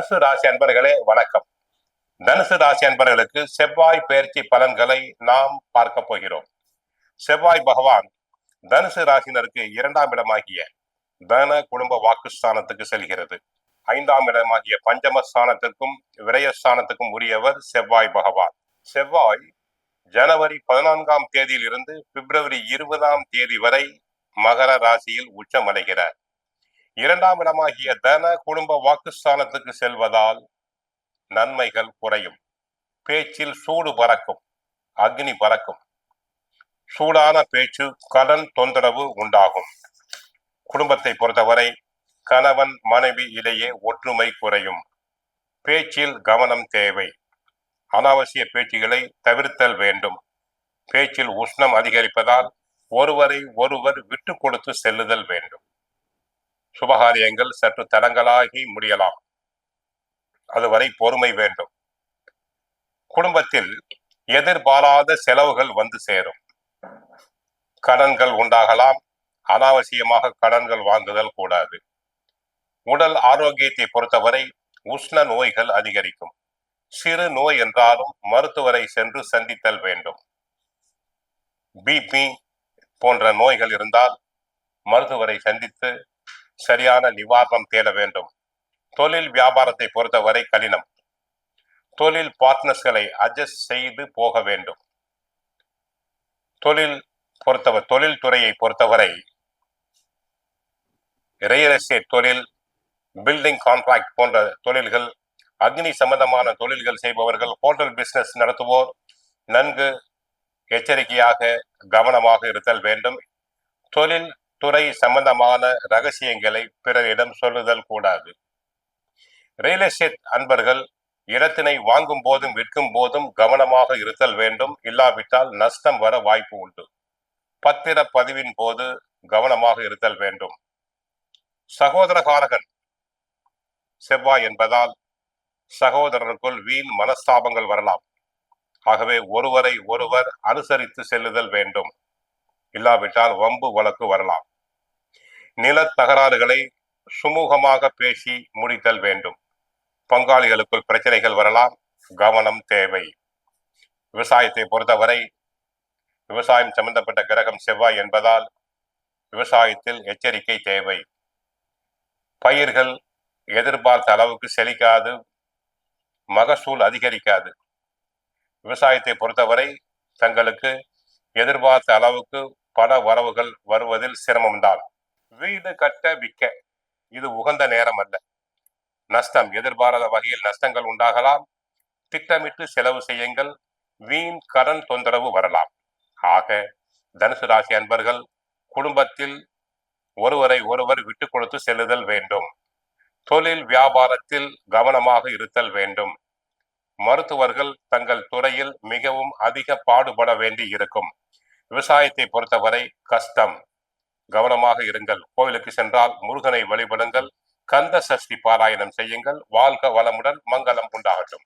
தனுசு ராசி அன்பர்களே வணக்கம். தனுசு ராசி அன்பர்களுக்கு செவ்வாய் பெயர்ச்சி பலன்களை நாம் பார்க்க போகிறோம். செவ்வாய் பகவான் தனுசு ராசினருக்கு 2ஆம் இடமாகிய தன குடும்ப வாக்குஸ்தானத்துக்கு செல்கிறது. 5ஆம் இடமாகிய பஞ்சமஸ்தானத்திற்கும் விரயஸ்தானத்துக்கும் உரியவர் செவ்வாய் பகவான். செவ்வாய் ஜனவரி 14ஆம் தேதியில் இருந்து பிப்ரவரி 20ஆம் தேதி வரை மகர ராசியில் உச்சமடைகிறார். 2ஆம் இடமாகிய தன குடும்ப வாக்குஸ்தானத்துக்கு செல்வதால் நன்மைகள் குறையும். பேச்சில் சூடு பறக்கும், அக்னி பறக்கும். சூடான பேச்சு, கடன் தொந்தரவு உண்டாகும். குடும்பத்தை பொறுத்தவரை கணவன் மனைவி இடையே ஒற்றுமை குறையும். பேச்சில் கவனம் தேவை. அனாவசிய பேச்சுகளை தவிர்த்தல் வேண்டும். பேச்சில் உஷ்ணம் அதிகரிப்பதால் ஒருவரை ஒருவர் விட்டு கொடுத்து செல்லுதல் வேண்டும். சுபகாரியங்கள் சற்று தடங்கலாகி முடியலாம். அதுவரை பொறுமை வேண்டும். குடும்பத்தில் எதிர்பாராத செலவுகள் வந்து சேரும். கடன்கள் உண்டாகலாம். அனாவசியமாக கடன்கள் வாங்குதல் கூடாது. உடல் ஆரோக்கியத்தை பொறுத்தவரை உஷ்ண நோய்கள் அதிகரிக்கும். சிறு நோய் என்றாலும் மருத்துவரை சென்று சந்தித்தல் வேண்டும். பிபி போன்ற நோய்கள் இருந்தால் மருத்துவரை சந்தித்து சரியான நிவாரணம் தேட வேண்டும். தொழில் வியாபாரத்தை பொறுத்தவரை கடினம். தொழில் பார்ட்னர்ஸ்களை அட்ஜஸ்ட் செய்து போக வேண்டும். தொழில் துறையை பொறுத்தவரை ரியல் எஸ்டேட் தொழில், பில்டிங் கான்ட்ராக்ட் போன்ற தொழில்கள், அக்னி சம்பந்தமான தொழில்கள் செய்பவர்கள், ஹோட்டல் பிசினஸ் நடத்துவோர் நன்கு எச்சரிக்கையாக கவனமாக இருத்தல் வேண்டும். தொழில் துறை சம்பந்தமான ரகசியங்களை பிறரிடம் சொல்லுதல் கூடாது. ரியல் எஸ்டேட் அன்பர்கள் இடத்தினை வாங்கும் போதும் விற்கும் போதும் கவனமாக இருத்தல் வேண்டும். இல்லாவிட்டால் நஷ்டம் வர வாய்ப்பு உண்டு. பத்திர பதிவின் போது கவனமாக இருத்தல் வேண்டும். சகோதரகாரகன் செவ்வாய் என்பதால் சகோதரருக்குள் வீண் மனஸ்தாபங்கள் வரலாம். ஆகவே ஒருவரை ஒருவர் அனுசரித்து செல்லுதல் வேண்டும். இல்லாவிட்டால் வம்பு வழக்கு வரலாம். நில தகராறுகளை சுமூகமாக பேசி முடித்தல் வேண்டும். பங்காளிகளுக்குள் பிரச்சனைகள் வரலாம். கவனம் தேவை. விவசாயத்தை பொறுத்தவரை விவசாயம் சம்பந்தப்பட்ட கிரகம் செவ்வாய் என்பதால் விவசாயத்தில் எச்சரிக்கை தேவை. பயிர்கள் எதிர்பார்த்த அளவுக்கு செழிக்காது, மகசூல் அதிகரிக்காது. விவசாயத்தை பொறுத்தவரை தங்களுக்கு எதிர்பார்த்த அளவுக்கு பண வரவுகள் வருவதில் சிரமம்தான். வீடு கட்ட விற்க இது உகந்த நேரம் அல்ல. நஷ்டம், எதிர்பாராத வகையில் நஷ்டங்கள் உண்டாகலாம். திட்டமிட்டு செலவு செய்யுங்கள். வீண் கடன் தொந்தரவு வரலாம். ஆக தனுசு ராசி அன்பர்கள் குடும்பத்தில் ஒருவரை ஒருவர் விட்டு கொடுத்து செல்லுதல் வேண்டும். தொழில் வியாபாரத்தில் கவனமாக இருத்தல் வேண்டும். மருத்துவர்கள் தங்கள் துறையில் மிகவும் அதிக பாடுபட வேண்டி இருக்கும். விவசாயத்தை பொறுத்தவரை கஷ்டம். கவனமாக இருங்கள். கோவிலுக்கு சென்றால் முருகனை வழிபடுங்கள். கந்த சஷ்டி பாராயணம் செய்யுங்கள். வாழ்க வளமுடன், மங்களம் உண்டாகட்டும்.